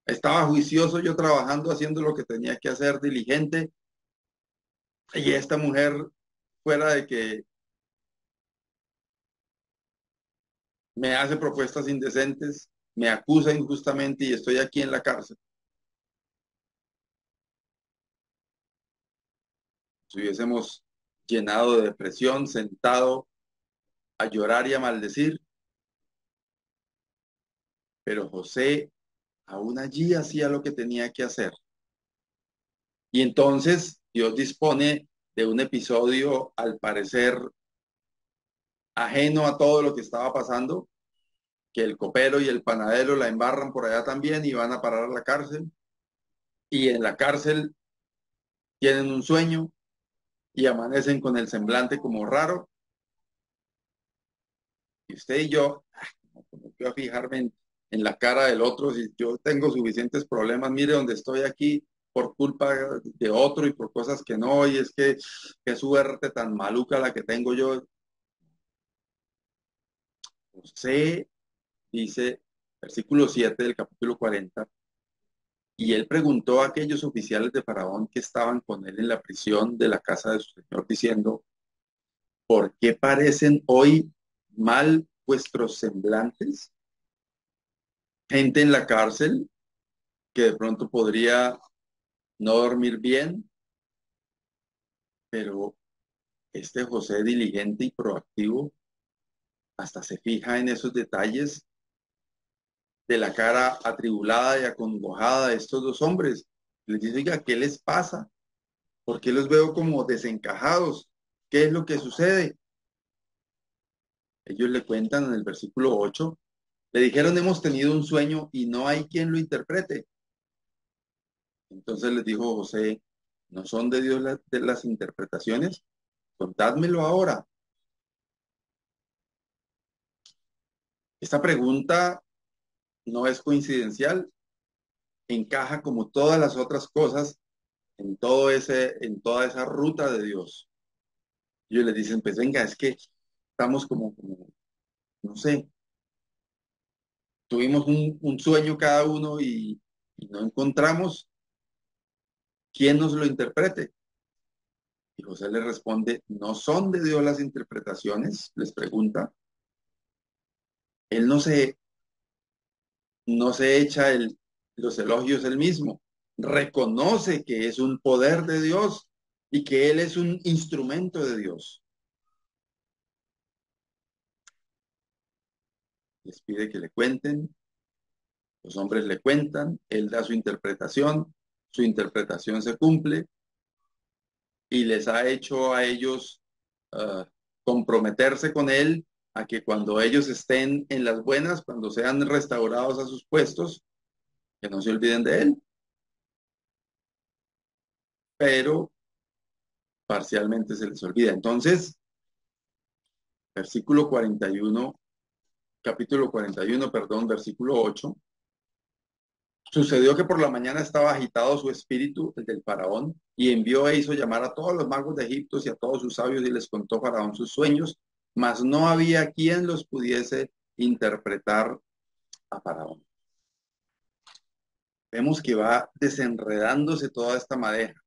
[SPEAKER 1] Estaba juicioso yo trabajando, haciendo lo que tenía que hacer, diligente, y esta mujer, fuera de que me hace propuestas indecentes, me acusa injustamente y estoy aquí en la cárcel. Si hubiésemos llenado de depresión, sentado a llorar y a maldecir, pero José aún allí hacía lo que tenía que hacer. Y entonces Dios dispone de un episodio, al parecer, ajeno a todo lo que estaba pasando, que el copero y el panadero la embarran por allá también y van a parar a la cárcel. Y en la cárcel tienen un sueño y amanecen con el semblante como raro. Y usted y yo, como que a fijarme en la cara del otro, si yo tengo suficientes problemas, mire dónde estoy aquí por culpa de otro y por cosas que no, y es que qué suerte tan maluca la que tengo yo. José dice, versículo 7 del capítulo 40, y él preguntó a aquellos oficiales de Faraón que estaban con él en la prisión de la casa de su señor, diciendo, ¿por qué parecen hoy mal vuestros semblantes? Gente en la cárcel que de pronto podría no dormir bien, pero este José diligente y proactivo hasta se fija en esos detalles de la cara atribulada y acongojada de estos dos hombres. Les dice, oiga, ¿qué les pasa? ¿Por qué los veo como desencajados? ¿Qué es lo que sucede? Ellos le cuentan en el versículo 8, le dijeron, hemos tenido un sueño y no hay quien lo interprete. Entonces les dijo José, ¿no son de Dios de las interpretaciones? Contádmelo ahora. Esta pregunta no es coincidencial, encaja como todas las otras cosas en toda esa ruta de Dios. Ellos les dicen, pues venga, es que estamos como no sé, tuvimos un sueño cada uno y no encontramos quién nos lo interprete. Y José le responde, ¿no son de Dios las interpretaciones? Les pregunta. Él no se echa los elogios él mismo, reconoce que es un poder de Dios y que él es un instrumento de Dios. Les pide que le cuenten, los hombres le cuentan, él da su interpretación se cumple y les ha hecho a ellos comprometerse con él a que cuando ellos estén en las buenas, cuando sean restaurados a sus puestos, que no se olviden de él, pero parcialmente se les olvida. Entonces, versículo 41, capítulo 41, perdón, versículo 8. Sucedió que por la mañana estaba agitado su espíritu, el del faraón, y envió e hizo llamar a todos los magos de Egipto y a todos sus sabios y les contó faraón sus sueños, mas no había quien los pudiese interpretar a faraón. Vemos que va desenredándose toda esta madeja.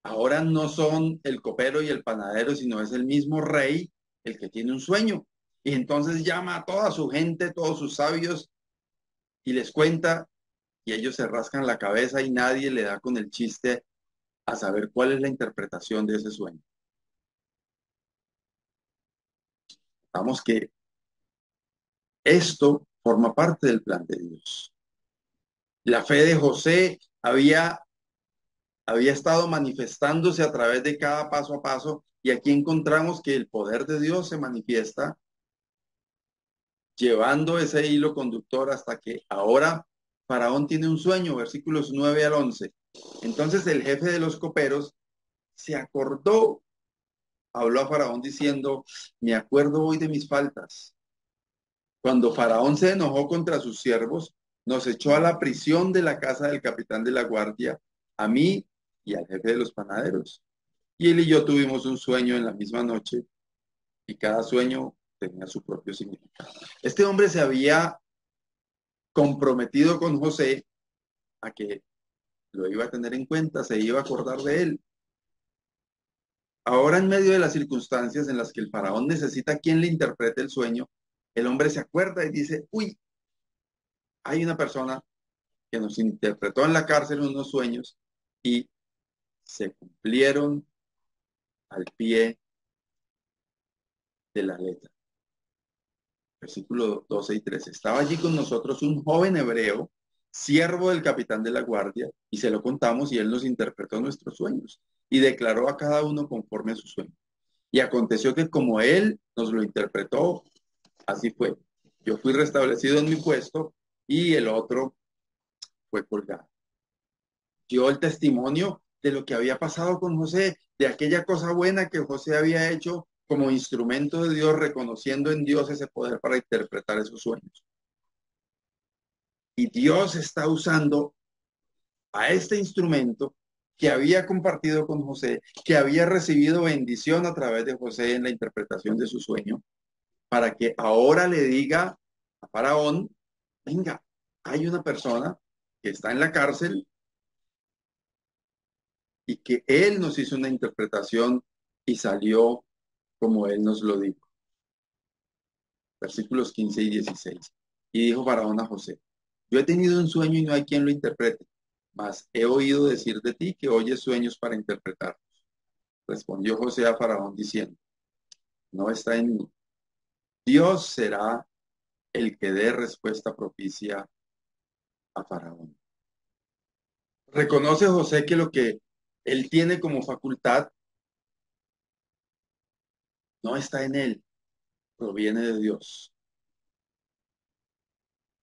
[SPEAKER 1] Ahora no son el copero y el panadero, sino es el mismo rey el que tiene un sueño. Y entonces llama a toda su gente, todos sus sabios, y les cuenta, y ellos se rascan la cabeza y nadie le da con el chiste a saber cuál es la interpretación de ese sueño. Vamos que esto forma parte del plan de Dios. La fe de José había estado manifestándose a través de cada paso a paso y aquí encontramos que el poder de Dios se manifiesta llevando ese hilo conductor hasta que ahora Faraón tiene un sueño, versículos 9 al 11. Entonces el jefe de los coperos se acordó, habló a Faraón diciendo, me acuerdo hoy de mis faltas. Cuando Faraón se enojó contra sus siervos, nos echó a la prisión de la casa del capitán de la guardia, a mí y al jefe de los panaderos. Y él y yo tuvimos un sueño en la misma noche y cada sueño tenía su propio significado. Este hombre se había comprometido con José a que lo iba a tener en cuenta, se iba a acordar de él. Ahora, en medio de las circunstancias en las que el faraón necesita quien le interprete el sueño, el hombre se acuerda y dice, uy, hay una persona que nos interpretó en la cárcel unos sueños y se cumplieron al pie de la letra. Versículo 12 y 13. Estaba allí con nosotros un joven hebreo, siervo del capitán de la guardia, y se lo contamos y él nos interpretó nuestros sueños y declaró a cada uno conforme a su sueño. Y aconteció que como él nos lo interpretó, así fue. Yo fui restablecido en mi puesto y el otro fue colgado. Dio el testimonio de lo que había pasado con José, de aquella cosa buena que José había hecho como instrumento de Dios, reconociendo en Dios ese poder para interpretar esos sueños. Y Dios está usando a este instrumento que había compartido con José, que había recibido bendición a través de José en la interpretación de su sueño, para que ahora le diga a Faraón, venga, hay una persona que está en la cárcel y que él nos hizo una interpretación y salió como él nos lo dijo. Versículos 15 y 16. Y dijo Faraón a José, yo he tenido un sueño y no hay quien lo interprete, mas he oído decir de ti que oyes sueños para interpretarlos. Respondió José a Faraón diciendo, no está en mí. Dios será el que dé respuesta propicia a Faraón. Reconoce José que lo que él tiene como facultad no está en él, proviene de Dios.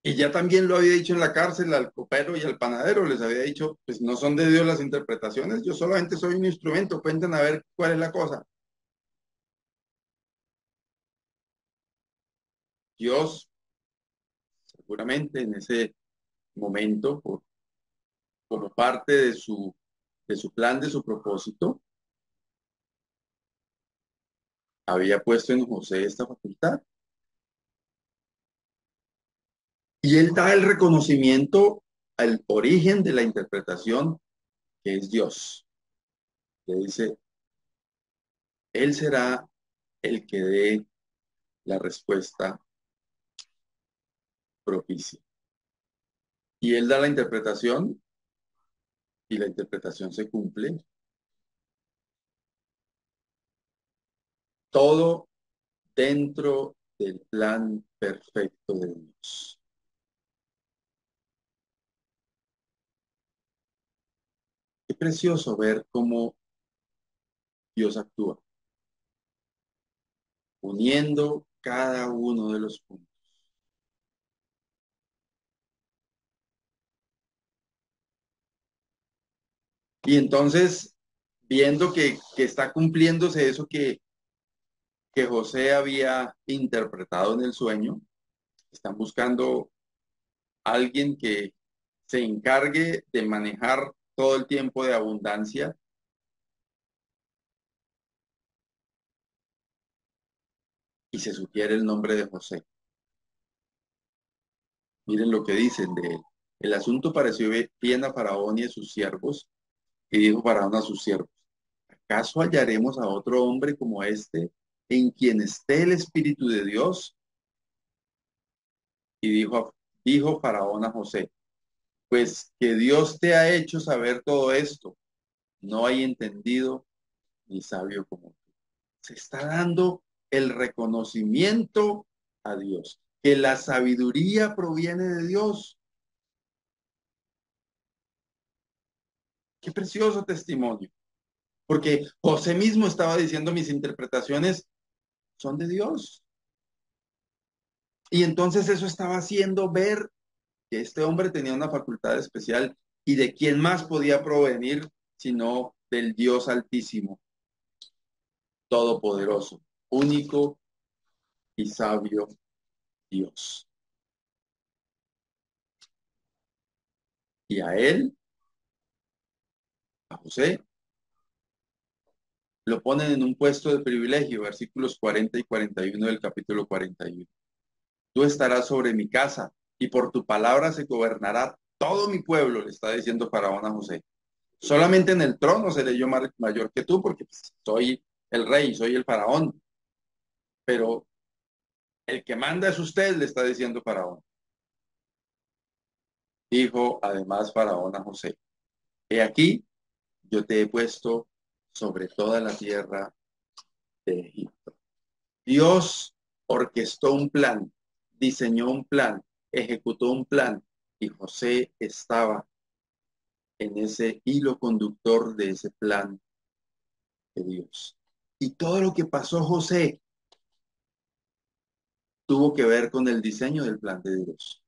[SPEAKER 1] Y ya también lo había dicho en la cárcel al copero y al panadero, les había dicho, pues no son de Dios las interpretaciones, yo solamente soy un instrumento, cuenten a ver cuál es la cosa. Dios, seguramente en ese momento, como parte de su plan, de su propósito, había puesto en José esta facultad. Y él da el reconocimiento al origen de la interpretación, que es Dios. Le dice, él será el que dé la respuesta propicia. Y él da la interpretación y la interpretación se cumple. Todo dentro del plan perfecto de Dios. Qué precioso ver cómo Dios actúa, uniendo cada uno de los puntos. Y entonces, viendo que está cumpliéndose eso que José había interpretado en el sueño, están buscando a alguien que se encargue de manejar todo el tiempo de abundancia. Y se sugiere el nombre de José. Miren lo que dicen de él. El asunto pareció bien a Faraón y a sus siervos, y dijo Faraón a sus siervos, ¿acaso hallaremos a otro hombre como este, en quien esté el Espíritu de Dios? Y dijo Faraón a José, pues que Dios te ha hecho saber todo esto, no hay entendido ni sabio como tú. Se está dando el reconocimiento a Dios, que la sabiduría proviene de Dios. Qué precioso testimonio, porque José mismo estaba diciendo mis interpretaciones son de Dios. Y entonces eso estaba haciendo ver que este hombre tenía una facultad especial y de quién más podía provenir sino del Dios Altísimo, Todopoderoso, único y sabio Dios. Y a él, a José, lo ponen en un puesto de privilegio, versículos 40 y 41 del capítulo 41. Tú estarás sobre mi casa y por tu palabra se gobernará todo mi pueblo, le está diciendo Faraón a José. Solamente en el trono seré yo mayor que tú porque pues, soy el rey, soy el faraón, pero el que manda es usted, le está diciendo Faraón. Dijo además Faraón a José, he aquí, yo te he puesto sobre toda la tierra de Egipto. Dios orquestó un plan, diseñó un plan, ejecutó un plan y José estaba en ese hilo conductor de ese plan de Dios. Y todo lo que pasó José tuvo que ver con el diseño del plan de Dios.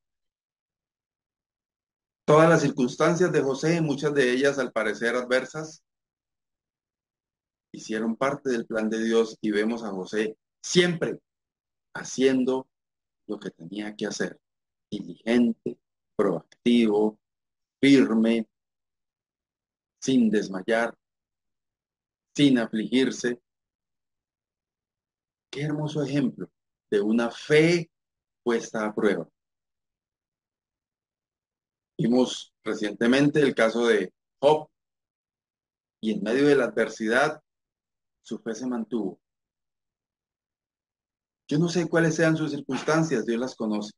[SPEAKER 1] Todas las circunstancias de José, muchas de ellas al parecer adversas, hicieron parte del plan de Dios y vemos a José siempre haciendo lo que tenía que hacer, diligente, proactivo, firme, sin desmayar, sin afligirse. Qué hermoso ejemplo de una fe puesta a prueba. Vimos recientemente el caso de Job y en medio de la adversidad su fe se mantuvo. Yo no sé cuáles sean sus circunstancias, Dios las conoce.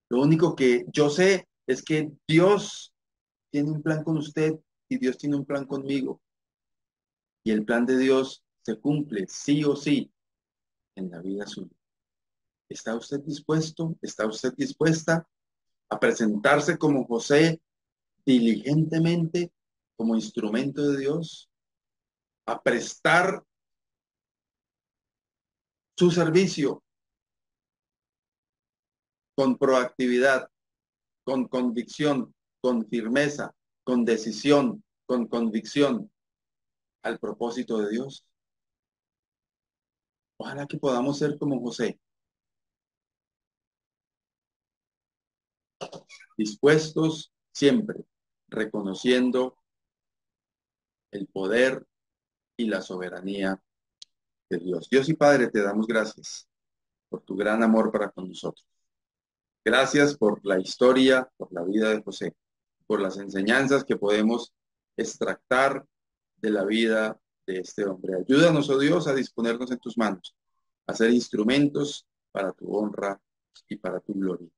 [SPEAKER 1] Lo único que yo sé es que Dios tiene un plan con usted y Dios tiene un plan conmigo. Y el plan de Dios se cumple sí o sí en la vida suya. ¿Está usted dispuesto? ¿Está usted dispuesta a presentarse como José diligentemente como instrumento de Dios? A prestar su servicio con proactividad, con convicción, con firmeza, con decisión, con convicción al propósito de Dios. Ojalá que podamos ser como José, dispuestos siempre, reconociendo el poder y la soberanía de Dios. Dios y Padre, te damos gracias por tu gran amor para con nosotros. Gracias por la historia, por la vida de José, por las enseñanzas que podemos extractar de la vida de este hombre. Ayúdanos, oh Dios, a disponernos en tus manos, a ser instrumentos para tu honra y para tu gloria.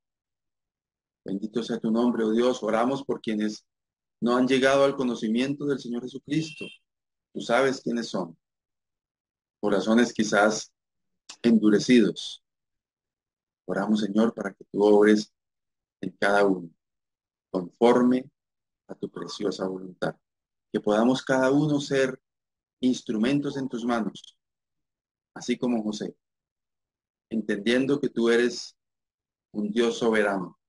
[SPEAKER 1] Bendito sea tu nombre, oh Dios. Oramos por quienes no han llegado al conocimiento del Señor Jesucristo. Tú sabes quiénes son. Corazones quizás endurecidos. Oramos, Señor, para que tú obres en cada uno, conforme a tu preciosa voluntad. Que podamos cada uno ser instrumentos en tus manos, así como José, entendiendo que tú eres un Dios soberano,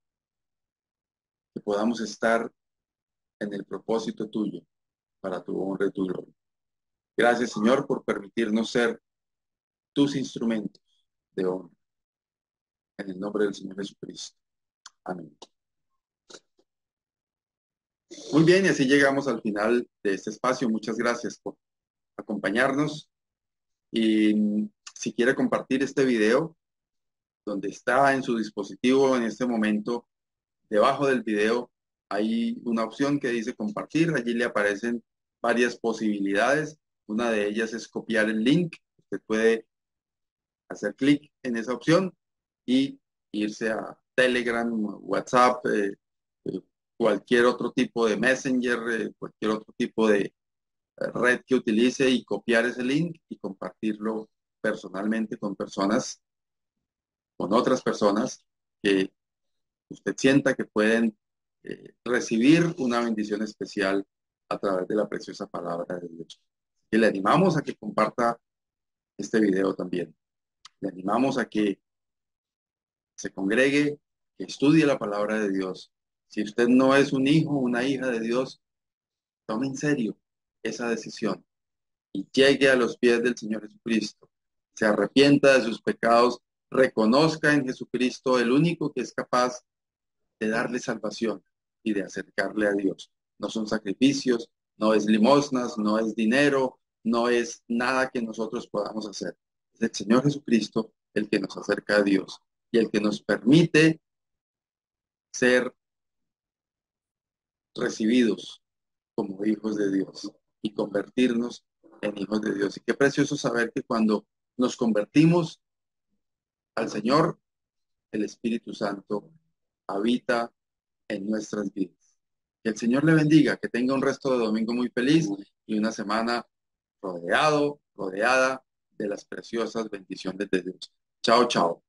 [SPEAKER 1] que podamos estar en el propósito tuyo para tu honra y tu gloria. Gracias, Señor, por permitirnos ser tus instrumentos de honra. En el nombre del Señor Jesucristo. Amén. Muy bien, y así llegamos al final de este espacio. Muchas gracias por acompañarnos. Y si quiere compartir este video, donde está en su dispositivo en este momento, debajo del video hay una opción que dice compartir. Allí le aparecen varias posibilidades. Una de ellas es copiar el link. Usted puede hacer clic en esa opción y irse a Telegram, WhatsApp, cualquier otro tipo de Messenger, cualquier otro tipo de red que utilice y copiar ese link y compartirlo personalmente con personas, con otras personas que usted sienta que pueden recibir una bendición especial a través de la preciosa palabra de Dios. Y le animamos a que comparta este video también. Le animamos a que se congregue, que estudie la palabra de Dios. Si usted no es un hijo o una hija de Dios, tome en serio esa decisión y llegue a los pies del Señor Jesucristo. Se arrepienta de sus pecados, reconozca en Jesucristo el único que es capaz de darle salvación y de acercarle a Dios. No son sacrificios, no es limosnas, no es dinero, no es nada que nosotros podamos hacer. Es el Señor Jesucristo el que nos acerca a Dios y el que nos permite ser recibidos como hijos de Dios y convertirnos en hijos de Dios. Y qué precioso saber que cuando nos convertimos al Señor, el Espíritu Santo habita en nuestras vidas. Que el Señor le bendiga, que tenga un resto de domingo muy feliz y una semana rodeada de las preciosas bendiciones de Dios. Chao, chao.